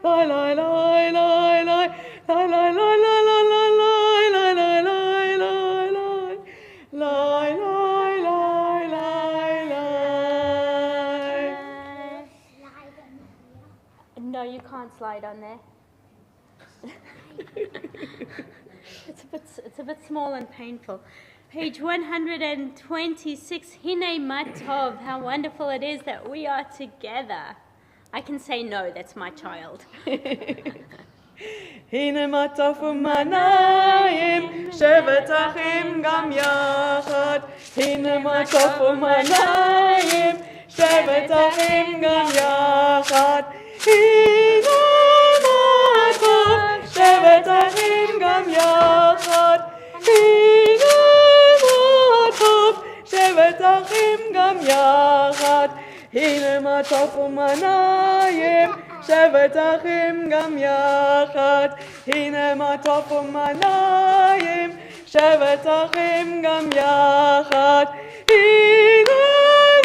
Lai lai lai lai lai lai lai lai lai lai lai lai lai lai lai lai lai lai lai lai. No, you can't slide on there. It's a bit small and painful. Page 126, Hine Matov. How wonderful it is that we are together. I can say no, that's my child. Hine matov u'manayim, shevet achim gam yachad. Hine matov u'manayim, shevet achim gam yachad. Hine matov, shevet achim gam yachad. Hine matov, shevet achim gam yachad. Hine matov u'manayim, shevet achim gam yachad. Hine matov u'manayim, shevet achim gam yachad. Hine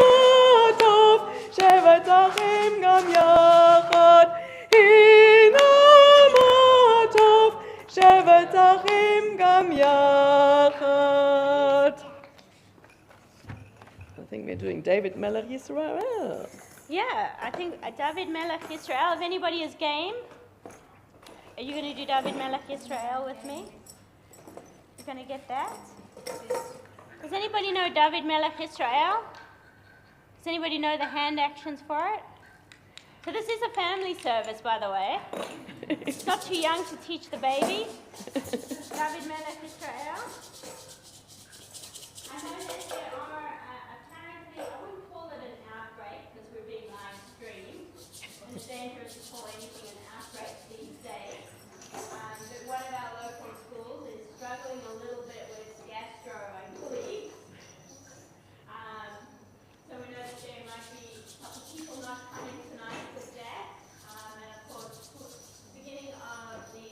matov, shevet achim gam yachad. Hine matov, shevet achim gam yachad. I think we're doing David Melech Yisrael. Yeah, I think David Melech Yisrael. If anybody is game, are you going to do David Melech Yisrael with me? You're going to get that? Does anybody know David Melech Yisrael? Does anybody know the hand actions for it? So this is a family service, by the way. It's not too young to teach the baby. David Melech Yisrael. I know that there are apparently, I wouldn't call it an outbreak because we're being live streamed. It's dangerous to call anything an outbreak these days. But one of our local schools is struggling a little bit with gastro, I believe. So we know that there might be a couple people not coming tonight with that. And of course, beginning of the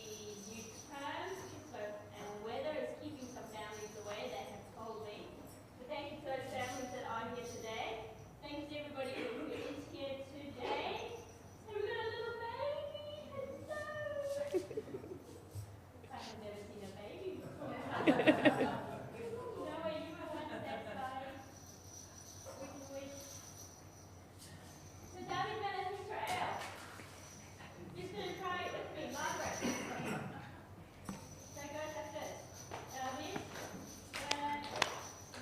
new term, and weather is keeping some families away, they have told me. So thank you to those families that are here today. Thanks to everybody who is here today. And we've got a little baby. Hello. I have never seen a baby before. No way you were once that size. So David Melech Yisrael. Just going to try it with me, Margaret. So go like this. David,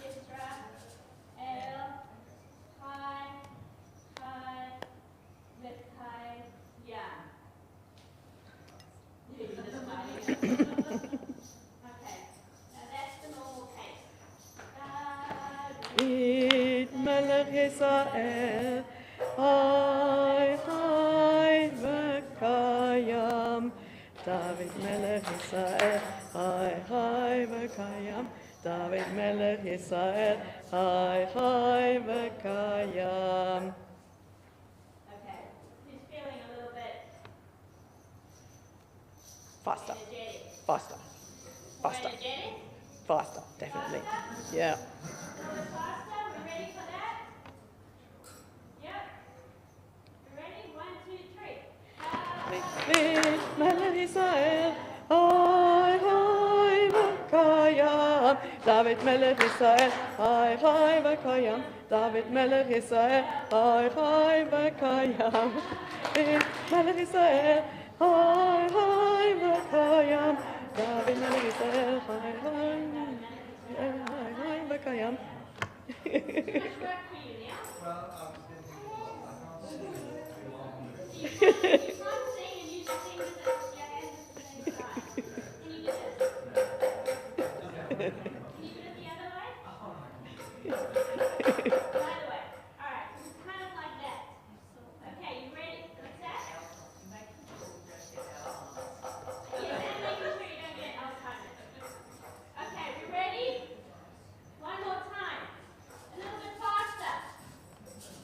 Yisrael, Chai, V'Kayam. You're just smiling. Okay, now that's the normal pace. David Melech Yisrael, Chai Chai V'Kayam. David Melech Yisrael, Chai Chai V'Kayam. David Melech Yisrael, Chai Chai V'Kayam. Okay, who's feeling a little bit Faster, energetic? faster, faster, Energetic? faster, definitely. Yeah. A little bit faster. We ready for that? Yep. You ready? 1, 2, 3. David Melech Yisrael, Chai Chai V'Kayam. David Melech Yisrael, Chai Chai V'Kayam. David Melech Yisrael, Chai Chai V'Kayam. David Melech Yisrael, Chai Chai V'Kayam. David Melech Yisrael, Chai Chai V'Kayam. Too much work for you now. You can't sing and use your fingers and your hands at the same time. Can you do this? Can you do it the other way? The other way. Alright, so it's kind of like that. Okay, you ready? What's that? Yes, and making sure you don't get Alzheimer's. Okay, we ready? One more time. A little bit faster.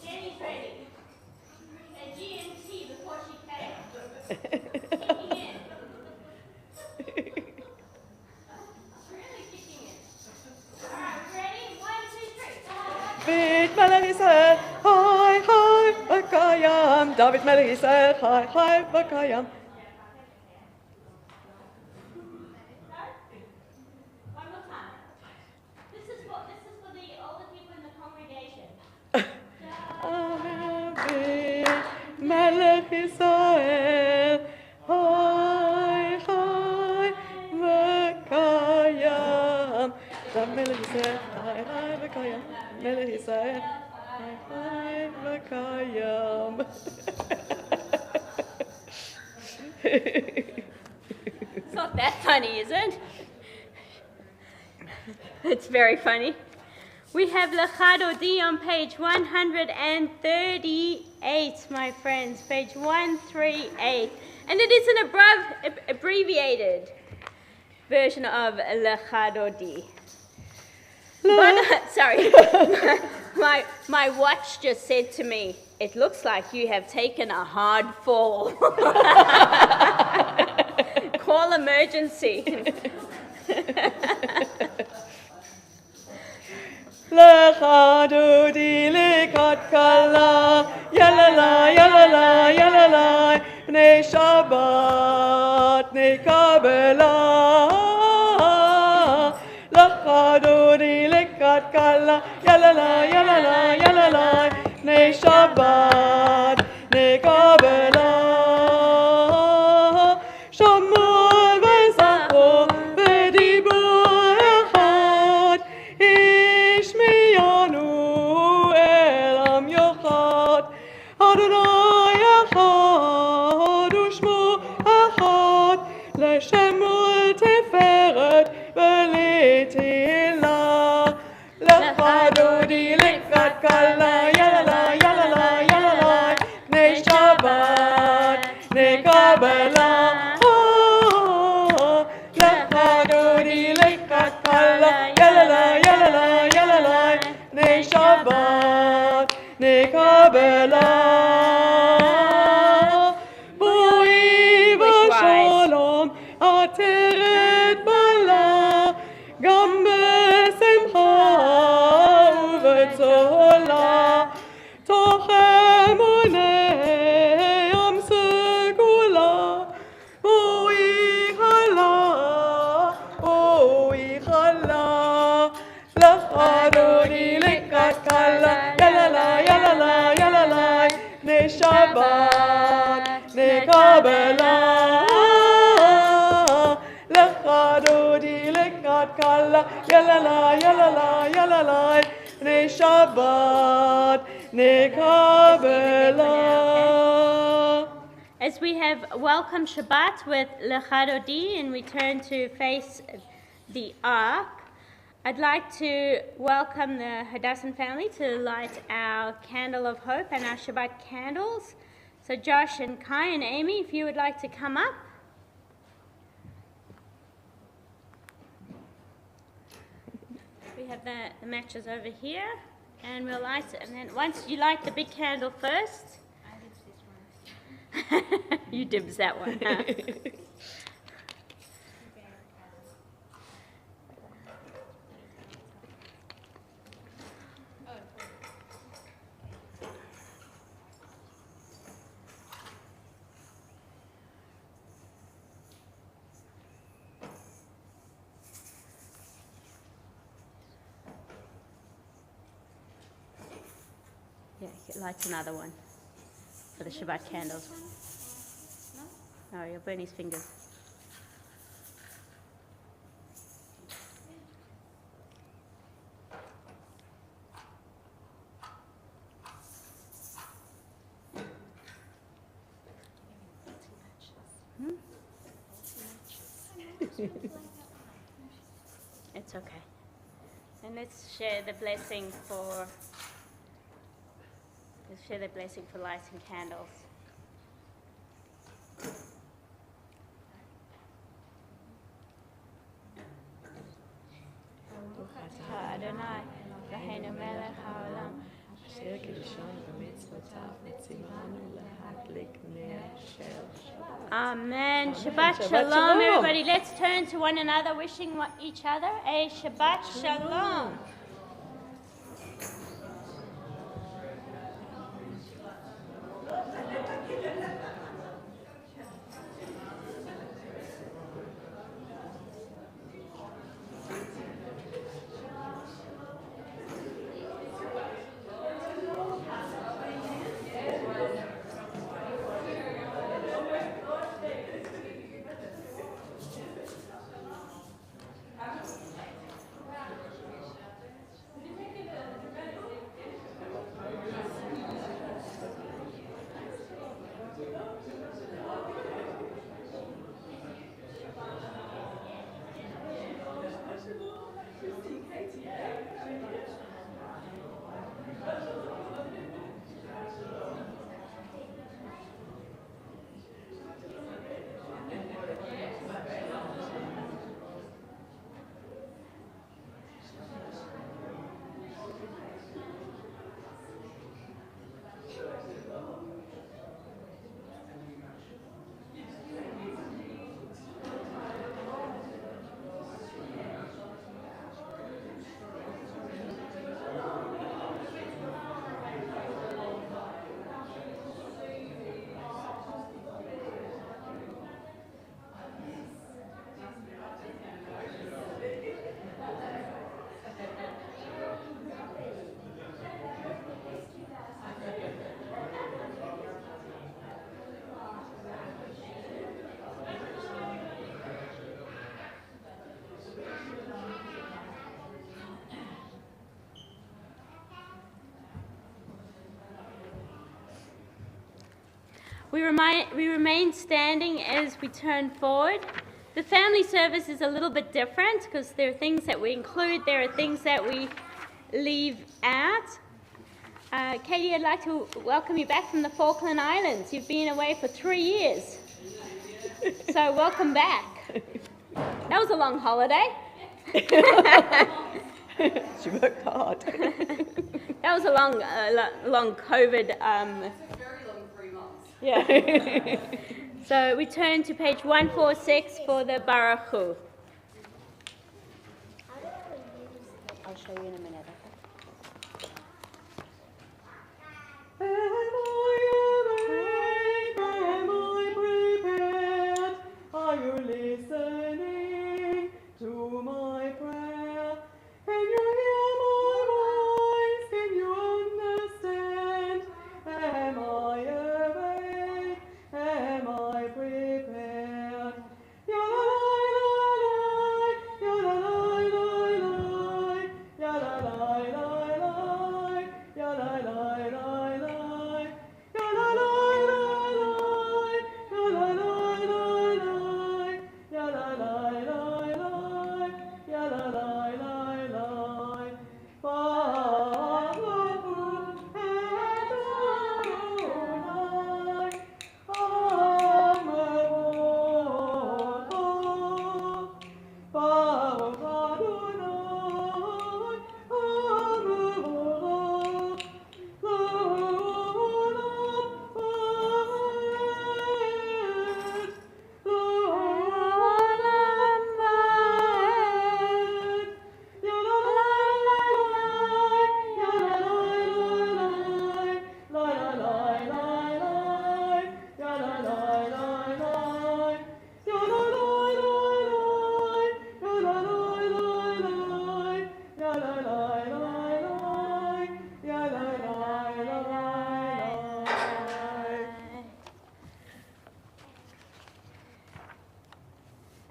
Jenny's ready. A GMT before she came. Kicking in. Really kicking in. Alright, ready? 1, 2, 3. David Melech Yisrael, Chai Chai V'Kayam. David Melech Yisrael, Chai Chai V'Kayam. One more time. This is for the older people in the congregation. David Melech Yisrael, Chai Chai V'Kayam. David Melech Yisrael, Chai Chai V'Kayam. Melech Yisrael, Chai Chai V'Kayam. It's not that funny, is it? It's very funny. We have Lechadodi on page 138, my friends, page 138. And it is an abbreviated version of Lechadodi. But, sorry, my watch just said to me, it looks like you have taken a hard fall. Call emergency. Lecha dodi lekat kala, yalala, yalala, yalala, bnei Shabbat nekabela. Lecha dodi lekat kala, yalala, yalala, yalala, bnei Shabbat nekabela. Shamol v'zacho v'dibur echad, Ishmiyanu elam yochad, Adonai echad u'shmo echad, L'Shem u'teferet v'letila. Lecha dodi lekat kala, yalala, yalala, yalala, bnei Shabbat nekabela. Lecha dodi lekat kala, yalala, yalala, yalala, bnei Shabbat nekabela. Boi v'shalom ateret bala, gam besimcha u'betzola, toch emunei am segula. Boi chala, lecha dodi lekat kala, yalala, yalala, yalala, bnei Shabbat nekabela. Lecha dodi lekat kala, yalala, yalala, yalala, bnei Shabbat nekabela. As we have welcomed Shabbat with Lechadodi and we turn to face the Ark, I'd like to welcome the Hadassin family to light our candle of hope and our Shabbat candles. So Josh and Kai and Amy, if you would like to come up. We have the matches over here, and we'll light it. And then once you light the big candle first, you dibs that one, huh? Yeah, light another one for the Shabbat candles. Oh, you'll burn his fingers. It's okay. And let's share the blessing for lighting candles. Adonai, Eloheinu melech haolam, אשר קידשנו במצוותיו וציוונו להדליק נר של שבת. Amen. Shabbat shalom, everybody. Let's turn to one another, wishing each other a Shabbat shalom. we remain standing as we turn forward. The family service is a little bit different because there are things that we include, there are things that we leave out. Katie, I'd like to welcome you back from the Falkland Islands. You've been away for 3 years. So welcome back. That was a long holiday. She worked hard. That was a long COVID. It's a very long 3 months. Yeah. So we turn to page 146 for the Baruch Hu. I'll show you in a minute. Are you listening to my prayer? Can you hear my voice? Can you understand? Am I awake? Am I prepared?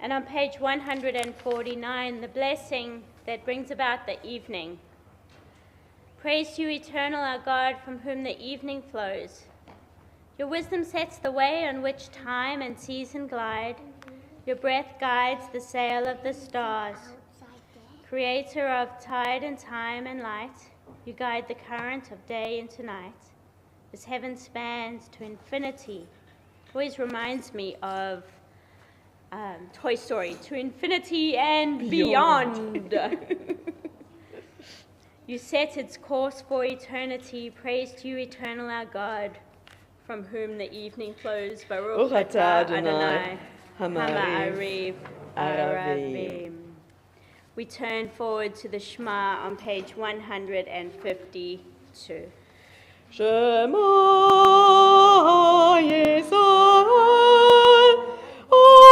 And on page 149, the blessing that brings about the evening. Praise to you, eternal our God, from whom the evening flows. Your wisdom sets the way on which time and season glide. Your breath guides the sail of the stars. Creator of tide and time and light, you guide the current of day into night. As heaven spans to infinity, always reminds me of Toy Story, to infinity and beyond. You set its course for eternity. Praise to you, eternal our God, from whom the evening flows. Baruch atah Adonai, Hama'ariv Aravim. We turn forward to the Shema on page 152. Shema Yisrael,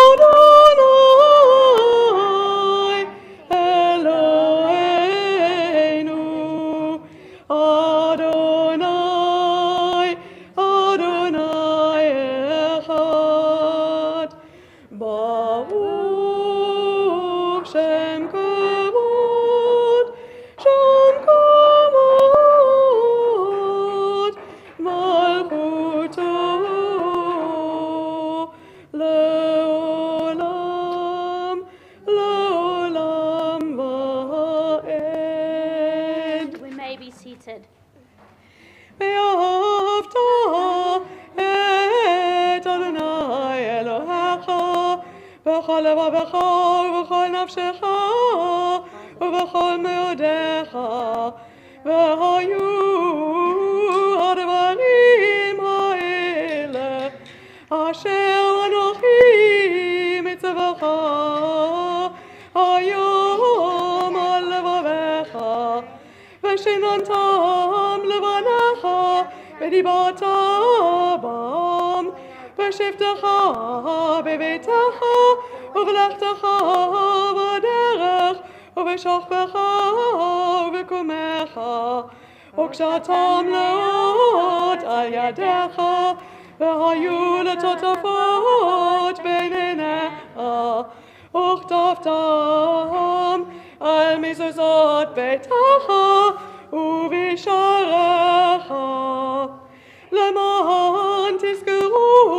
Adonai Eloheinu, Adonai, Adonai Echad, Baruch Shem Kavod, Shem Kavod, Malchuto Leolam, Leolam Va'ed. We may be seated. ואהבת את אדוני אלוהיך בכל לבבך ובכל נפשך ובכל מאודיך, והיו הדברים האלה אשר אנוכי מצווך היום על לבבך, ושיננתם לבניך ודיברת בם, בשבתך בביתך ובלכתך בדרך ובשוכבך ובקומך, וכשאתם לאות על ידיך, והיו לטוטפות בין עיניך, וכתבתם על מזוזות ביתך ובשעריך, למען תזכרו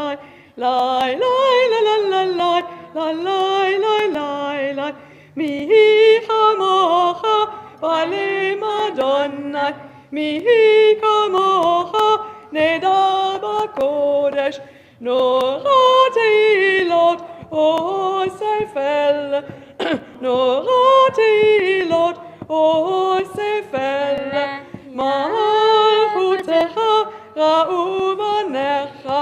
lai, lai, la, la, la, lai, la, lai, lai, lai, lai. Mi chamocha b'alim Adonai, mi kamocha neda b'kodesh, nora teilot o sefel, nora teilot o sefel. Malchutecha ra'u banecha,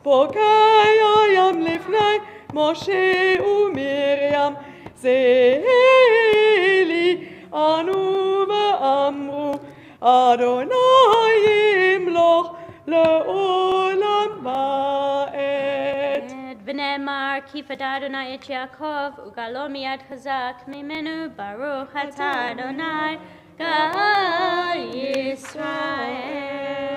bokei hayam lifnei Moshe uMiriam, Ze'eli anu ve'amru, Adonai yimloch le'olam ba'et. ונאמר כי פדה אדוני את יעקב וגאלו מיד חזק ממנו ברוך אתה אדוני גאל ישראל.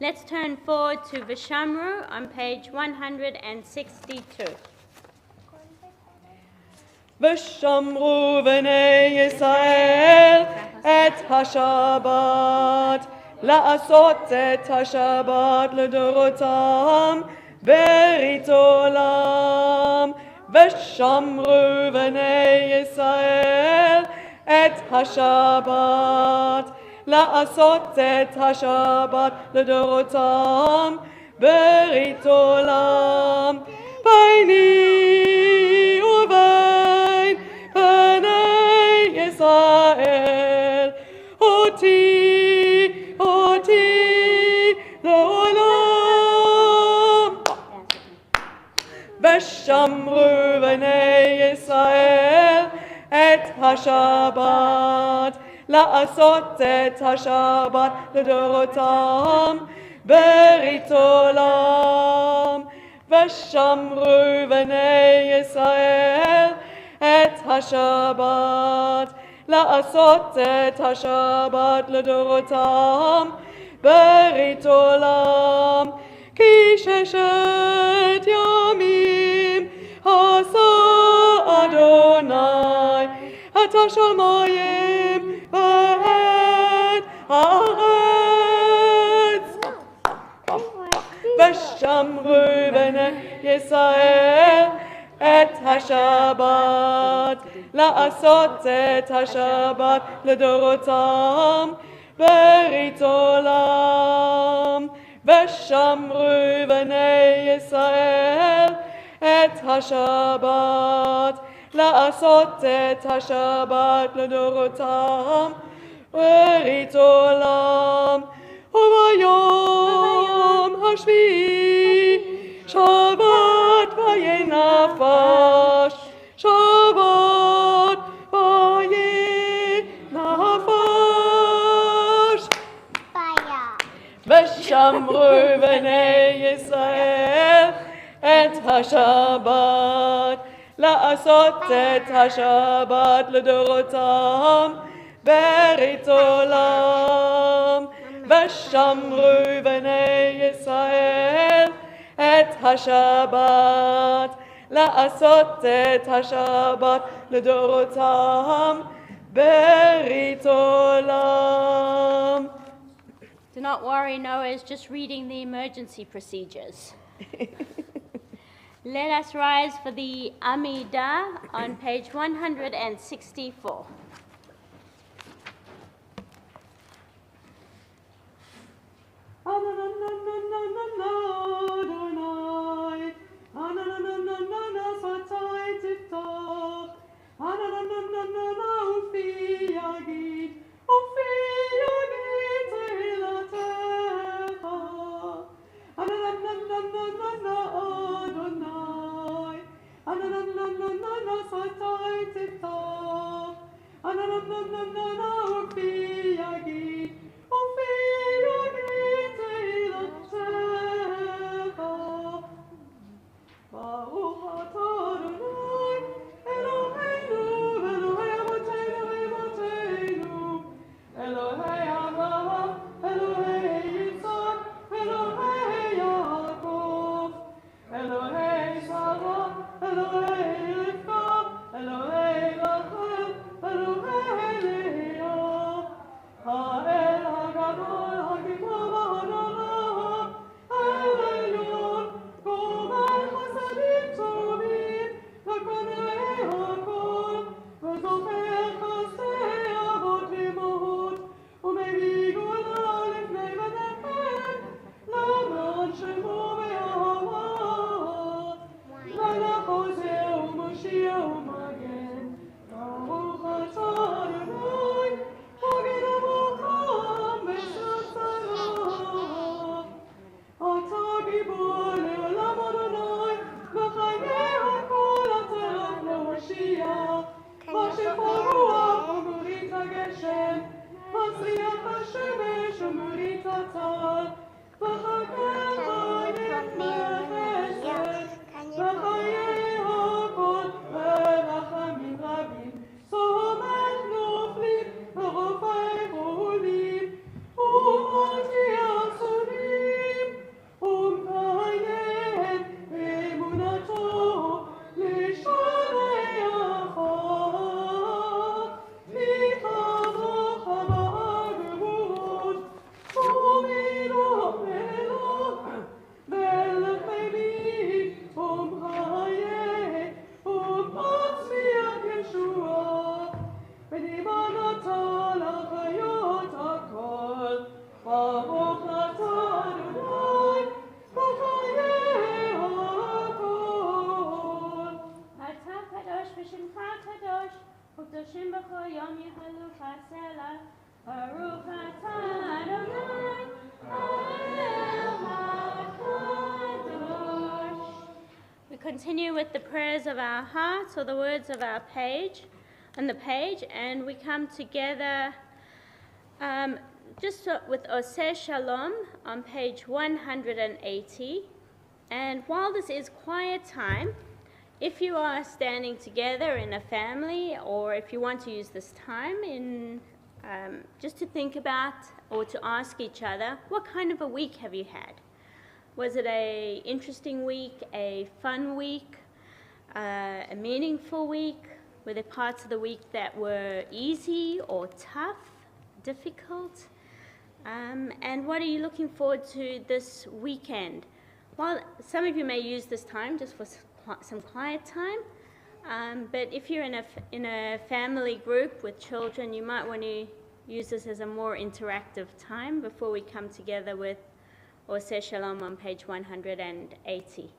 Let's turn forward to Vishamru on page 162. ושמרו בני ישראל את השבת, לעשות את השבת לדורותם ברית עולם. ושמרו בני ישראל את השבת, לעשות את השבת לדורותם ברית עולם. ביני ובין בני ישראל, אותי לעולם. ושמרו בני ישראל את השבת, לעשות את השבת לדורותם ברית עולם. ושמרו בני ישראל את השבת, לעשות את השבת לדורותם ברית עולם. כי ששת ימים עשה אדוני את השמיים ואת הארץ. ושמרו בני ישראל את השבת, לעשות את השבת לדורותם ברית עולם. ושמרו בני ישראל את השבת, לעשות את השבת לדורותם ברית עולם. וביום השביעי שבת וינפש, שבת וינפש. ושמרו בני ישראל את השבת, לעשות את השבת לדורותם ברית עולם. ושמרו בני ישראל את השבת, לעשות את השבת לדורותם ברית עולם. Do not worry, Noah is just reading the emergency procedures. Let us rise for the Amidah on page 164. b'chol yom yichalu chasela. Baruch atah Adonai, Elohel HaKadosh. We continue with the prayers of our hearts, or the words of our page, on the page, and we come together just with Oseh Shalom on page 180. And while this is quiet time, if you are standing together in a family, or if you want to use this time in just to think about or to ask each other, what kind of a week have you had? Was it an interesting week, a fun week, a meaningful week? Were there parts of the week that were easy or tough, difficult? And what are you looking forward to this weekend? Well, some of you may use this time just for some quiet time, but if you're in a family group with children, you might want to use this as a more interactive time before we come together with Oseh Shalom on page 180.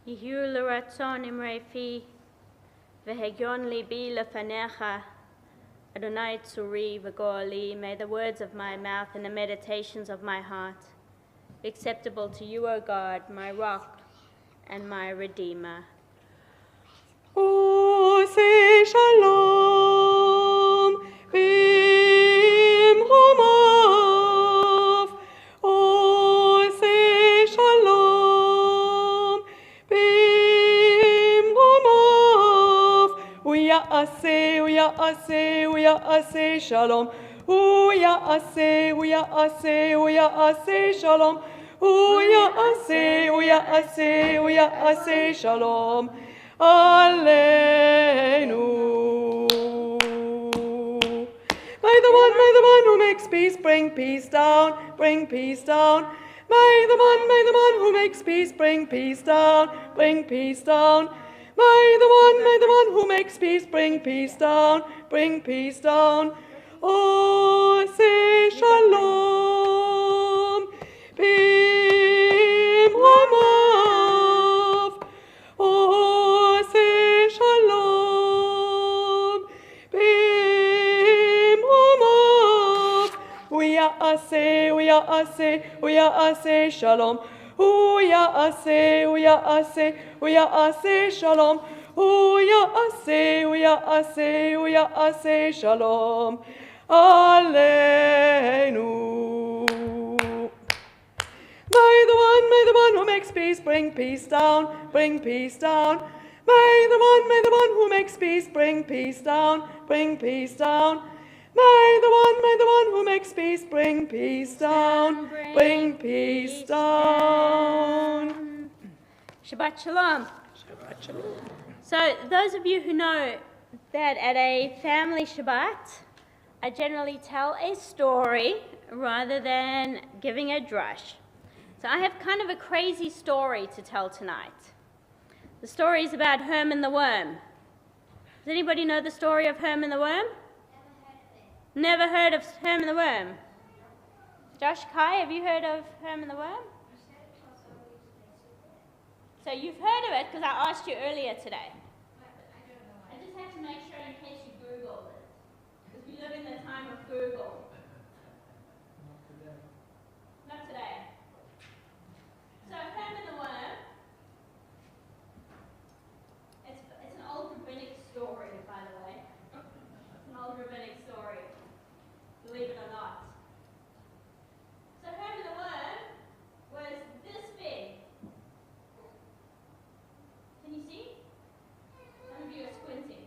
Yihu l'ratzon imrei fi, v'hegyon libi lefanecha, Adonai tzuri v'goali. May the words of my mouth and the meditations of my heart be acceptable to you, O God, my rock and my redeemer. Oseh Shalom b'imromav. Oseh Shalom b'imromav. Uya'aseh Shalom. Uya'aseh Shalom. Uya'aseh Shalom. Aleinu. May the one who makes peace bring peace down, bring peace down. May the one who makes peace bring peace down, bring peace down. May the one who makes peace bring peace down, bring peace down. Oseh Shalom b'imromav. Oseh Shalom b'imromav. Uya'aseh Shalom. Uya'aseh Shalom. Uya'aseh Shalom. Aleinu. May the one who makes peace bring peace down, bring peace down. May the one who makes peace bring peace down, bring peace down. May the one who makes peace bring peace down. Bring peace down. Shabbat Shalom. Shabbat shalom. So those of you who know that at a family Shabbat, I generally tell a story rather than giving a drush. So I have kind of a crazy story to tell tonight. The story is about Herman the Worm. Does anybody know the story of Herman the Worm? Never heard of Herman the Worm? Josh, Kai, have you heard of Herman the Worm? So you've heard of it because I asked you earlier today. I just had to make sure in case you Googled it. Because we live in the time of Google. Not today. So Herman the Worm, it's an old rabbinic story, by the way. It's an old rabbinic story, believe it or not. So Herman the Worm was this big. Can you see? Some of you are squinting.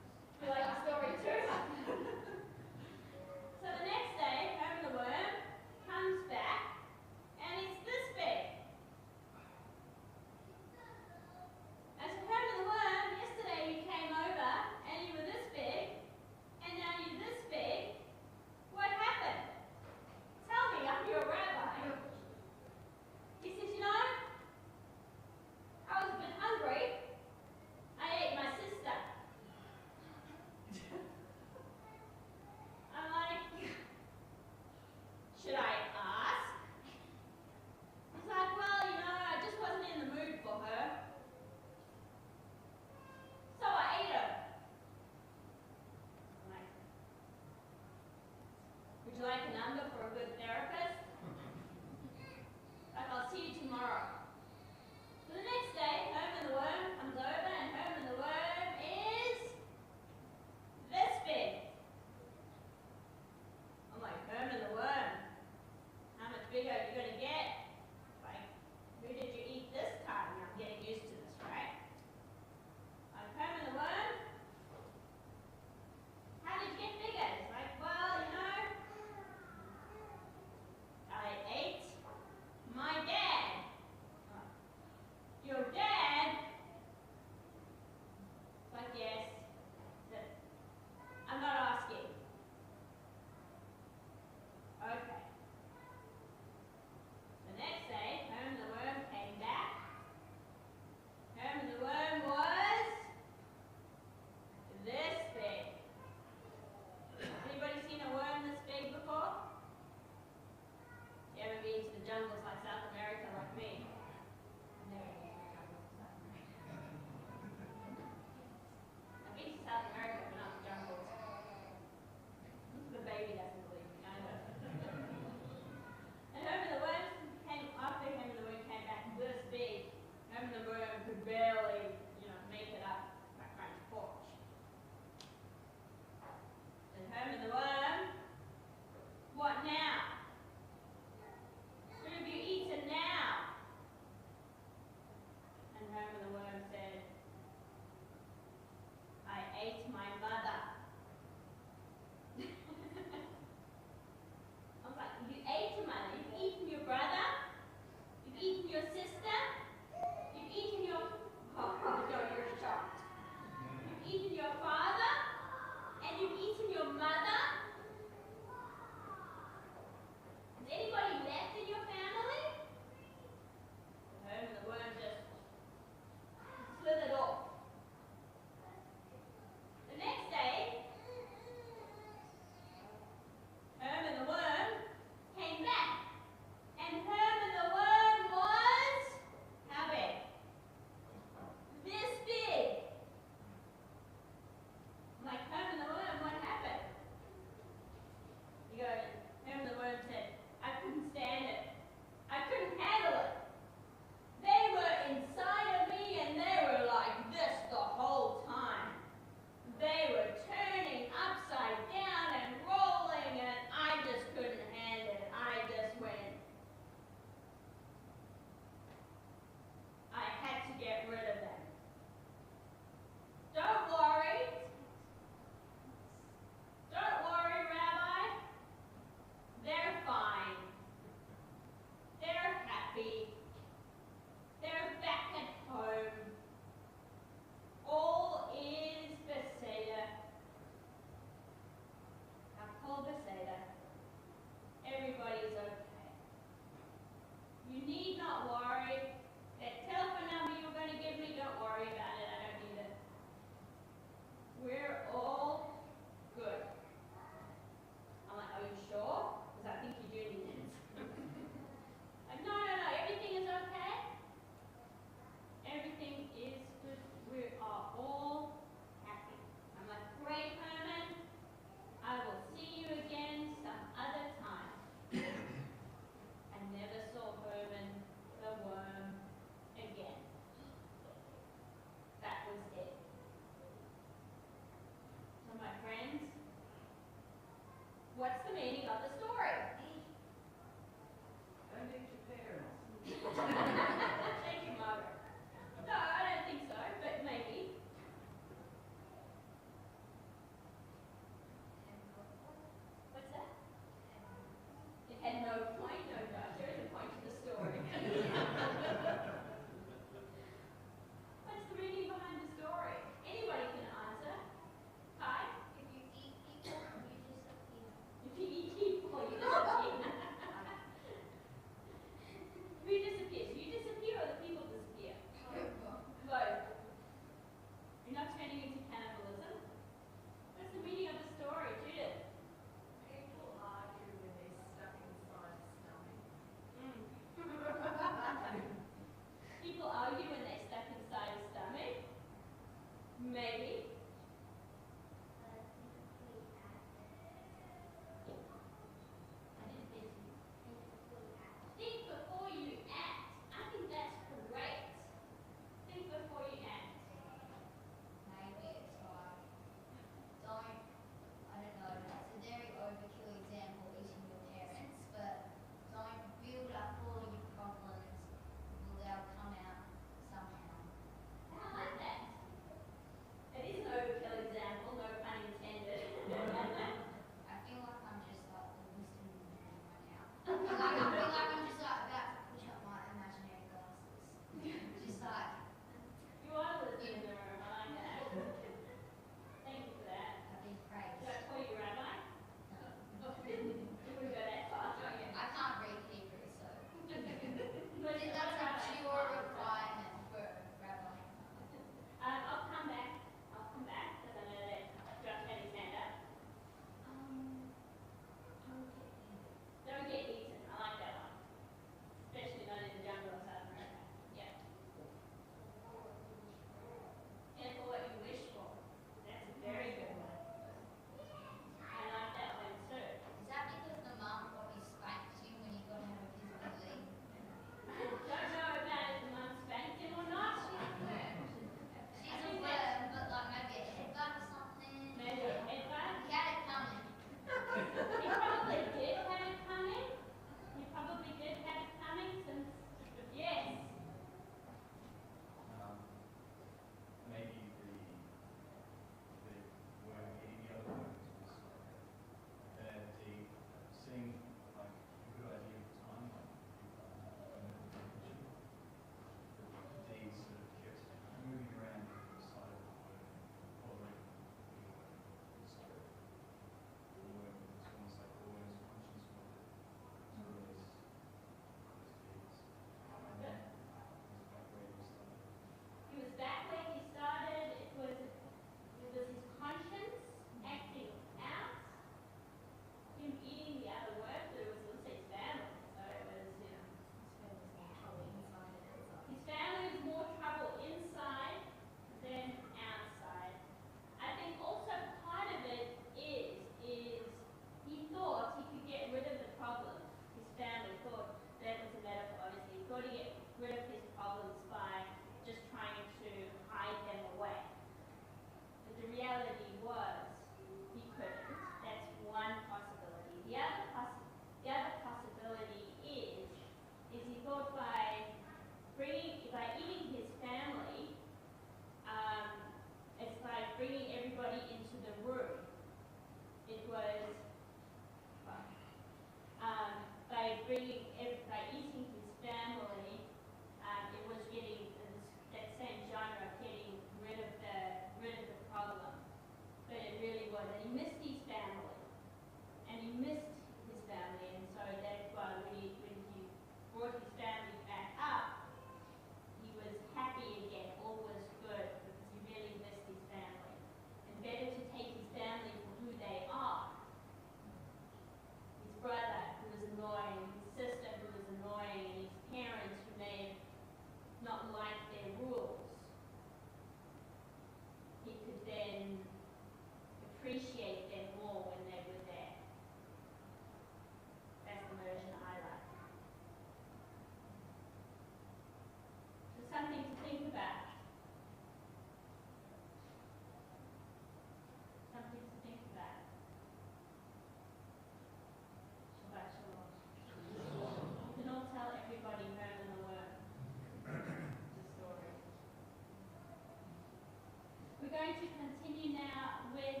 going to continue now with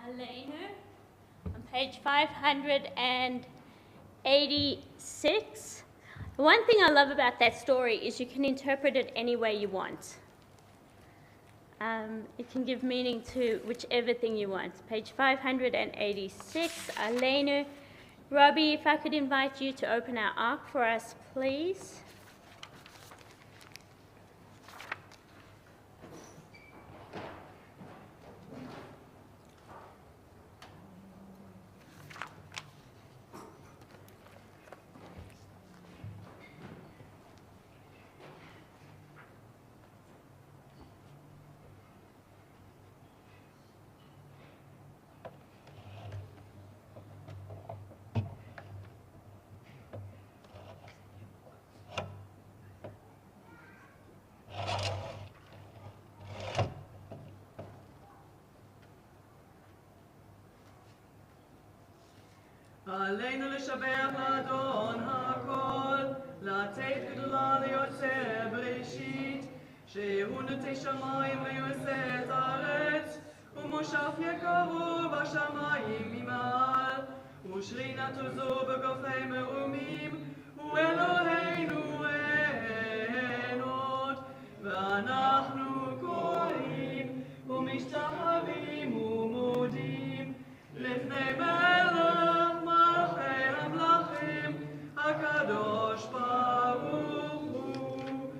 Elena on page 586. The one thing I love about that story is you can interpret it any way you want. It can give meaning to whichever thing you want. Page 586, Elena. Robbie, if I could invite you to open our ark for us, please. עלינו לשבח לאדון הכל, לתת גדולה ליוצר בראשית, שהוא נוטה שמיים ויוצא את הארץ, ומושב יקרו בשמיים ממעל, ושרינתו זו בגופי מרומים, הוא אלוהינו אין עוד, ואנחנו קוראים ומשתחווים ומודים לפני מלך מלכי המלכים הקדוש ברוך הוא,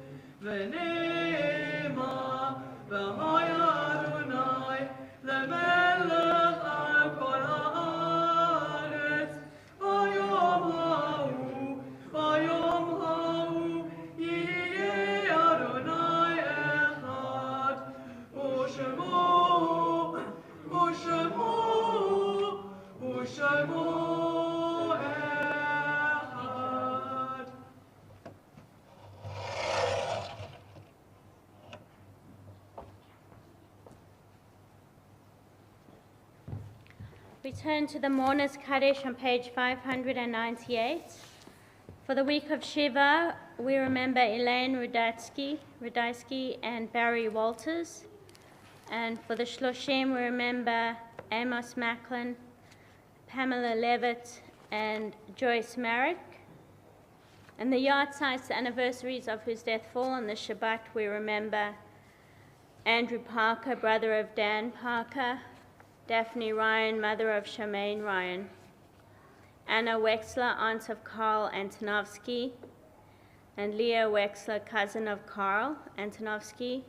ונאמר ויהיה אדוני למלך על כל הארץ, ביום ההוא יהיה אדוני אחד, ושמו אחד. We turn to the Mourner's Kaddish on page 598. For the week of Shiva, we remember Elaine Rudatsky and Barry Walters. And for the Shloshim, we remember Amos Macklin, Pamela Levitt, and Joyce Marek. And the yahrzeits, the anniversaries of whose death fall on the Shabbat, we remember Andrew Parker, brother of Dan Parker, Daphne Ryan, mother of Charmaine Ryan, Anna Wexler, aunt of Karl Antonovsky, and Leah Wexler, cousin of Karl Antonovsky,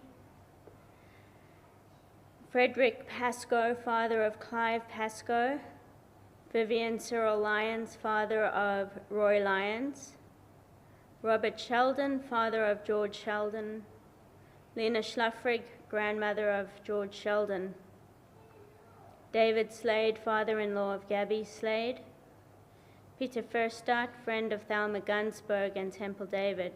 Frederick Pascoe, father of Clive Pascoe, Vivian Cyril Lyons, father of Roy Lyons, Robert Sheldon, father of George Sheldon, Lena Schluffrig, grandmother of George Sheldon, David Slade, father-in-law of Gabby Slade, Peter Furstadt, friend of Thelma Gunsberg and Temple David,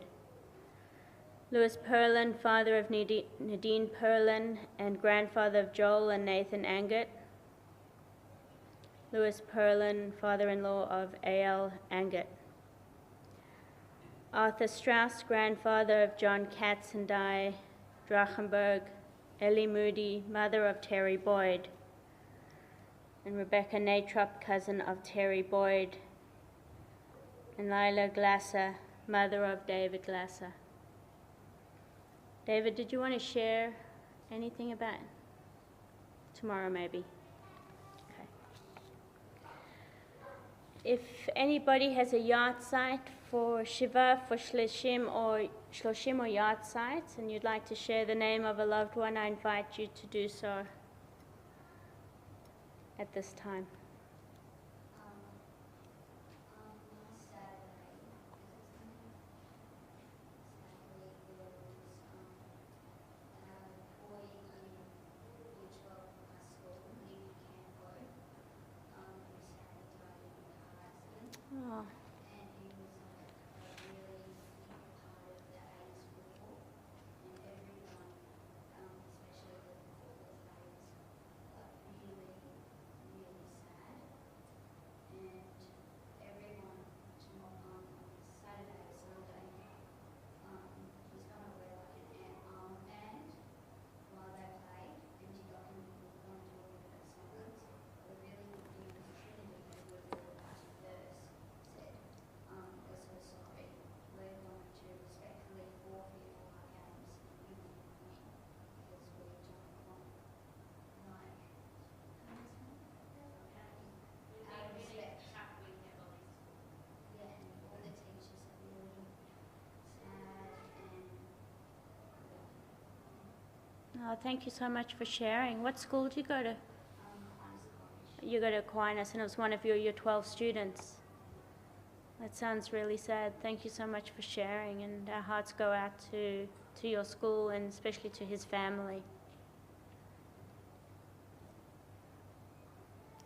Louis Perlin, father of Nadine Perlin and grandfather of Joel and Nathan Angert, Louis Perlin, father-in-law of A.L. Angert, Arthur Strauss, grandfather of John Katz and Di Drachenberg, Ellie Moody, mother of Terry Boyd, and Rebecca Natrup, cousin of Terry Boyd, and Lila Glasser, mother of David Glasser. David, did you want to share anything about tomorrow maybe? Okay. If anybody has a yahrzeit for Shiva, for Shloshim or yahrzeit, and you'd like to share the name of a loved one, I invite you to do so at this time. Oh. And he was a really big part of the AIDS football, and everyone, especially the football players, got really, really sad. Oh, thank you so much for sharing. What school do you go to? You go to Aquinas, and it was one of your 12 students. That sounds really sad. Thank you so much for sharing, and our hearts go out to your school and especially to his family.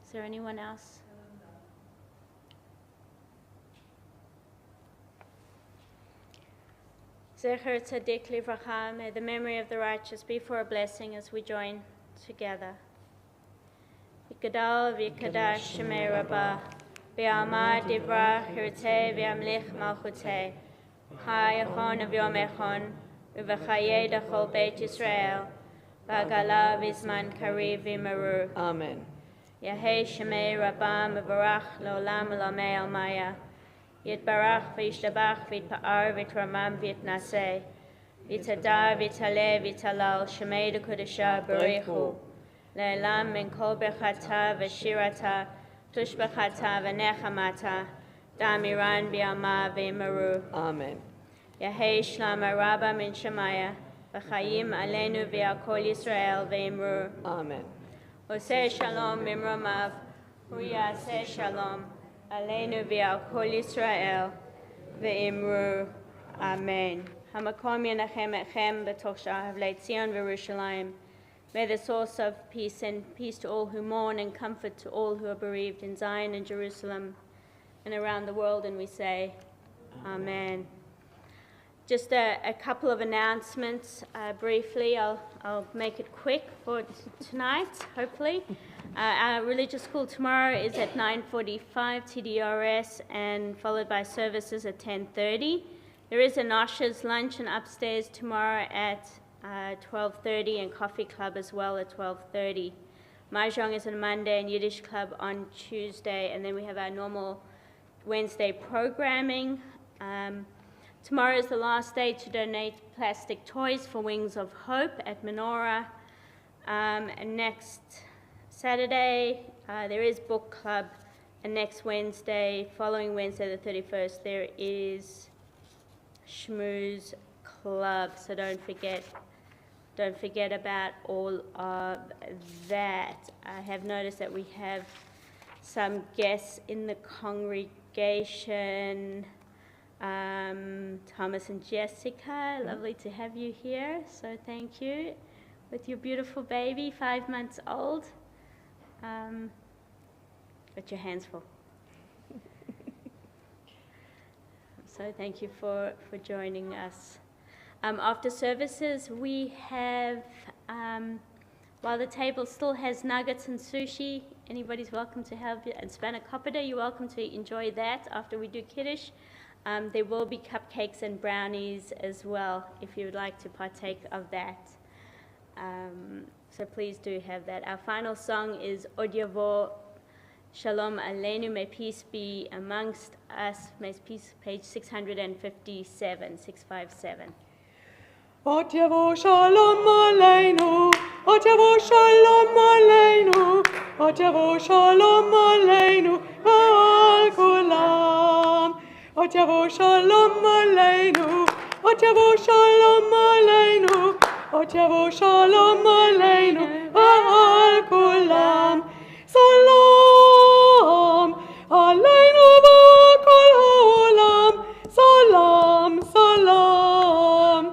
Is there anyone else? Zecher Tzadik Livracha, may the memory of the righteous be for a blessing as we join together. V'gadal v'kadash shemei Rabbah, v'yamad divrah hirtei v'yamlich malchutei, v'chayachon avyom echon, v'v'chayei dachol beit Yisrael, v'agala v'zman kariv v'maru. Amen. Yahei shemei Rabbah mevarach le'olam u'lamei almaya, Yitbarach v'yishtabach v'yitpa'ar v'yitramam v'yitnaseh, v'yitadar v'yitaleh v'yitalal shemei d'kodesha b'richu, le'elam min kol berchata v'shirata, tushbachata v'nechamata, damiran b'yama v'yimaru. Amen. Yahei shlama rabba min shemaya, v'chayim aleinu v'yakol Yisrael v'yimru. Amen. Oseh shalom mimromav, uyaseh shalom. Aleinu v'al kol Yisrael ve'imru. Amen. Hamakom yenachem etchem b'toch sha'avlei Tzion v'Yerushalayim. May the source of peace and peace to all who mourn and comfort to all who are bereaved in Zion and Jerusalem and around the world. And we say, Amen. Just a couple of announcements briefly. I'll make it quick for tonight, hopefully. Our religious school tomorrow is at 9:45 TDRS and followed by services at 10:30. There is an Usher's luncheon upstairs tomorrow at 12:30 and coffee club as well at 12:30. Mahjong is on Monday and Yiddish club on Tuesday, and then we have our normal Wednesday programming. Tomorrow is the last day to donate plastic toys for Wings of Hope at Menorah. And next Saturday, there is book club. And next Wednesday, following Wednesday the 31st, there is Schmooze Club. So don't forget about all of that. I have noticed that we have some guests in the congregation. Thomas and Jessica, lovely to have you here, so thank you. With your beautiful baby, 5 months old. Got your hands full. So thank you for joining us. After services, we have, while the table still has nuggets and sushi, anybody's welcome to have it, and spanakopita, you're welcome to enjoy that after we do Kiddush. There will be cupcakes and brownies as well if you would like to partake of that. So please do have that. Our final song is Od Yavo Shalom Aleinu, may peace be amongst us, may peace, page 657, 657. Od Yavo Shalom Aleinu, Od Yavo Shalom Aleinu, Od Yavo Shalom Aleinu, Al Kulam. Od Yavo Shalom Aleinu, Od Yavo Shalom Aleinu, Od Yavo Shalom Aleinu, Al Kulam. Salam Aleinu v'kol ha'olam, Salam, Salam,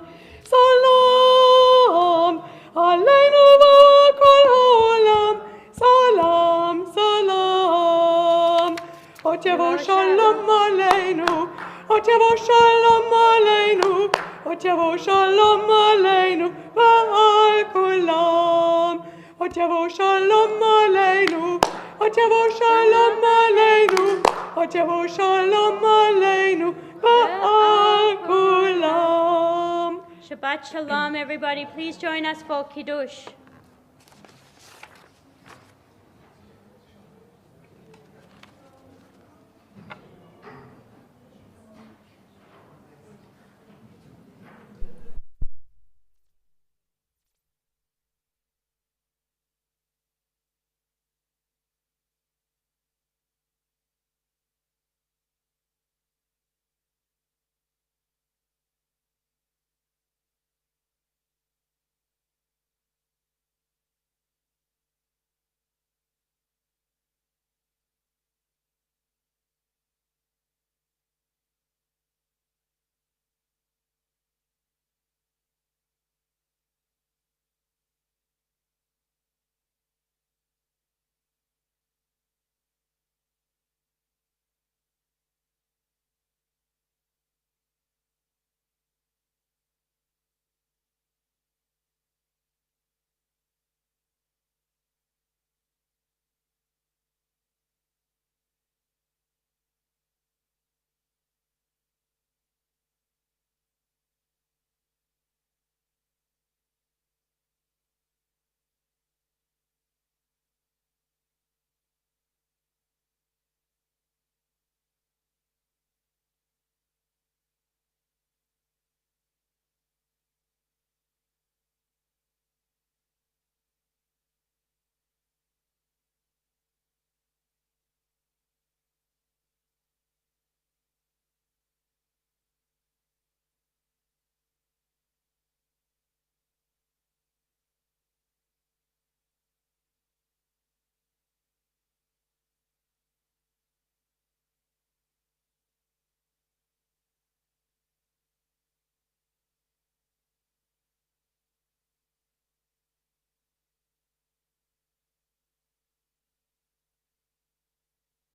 Salam Aleinu v'kol ha'olam, Salam, Salam. Od Yavo Shalom Aleinu, Od Yavo Shalom Aleinu, Od Yavo Shalom Aleinu, v'al kulam. Od Yavo Shalom Aleinu, Od Yavo Shalom Aleinu, Od Yavo Shalom Aleinu, v'al kulam. Shabbat Shalom, everybody. Please join us for Kiddush.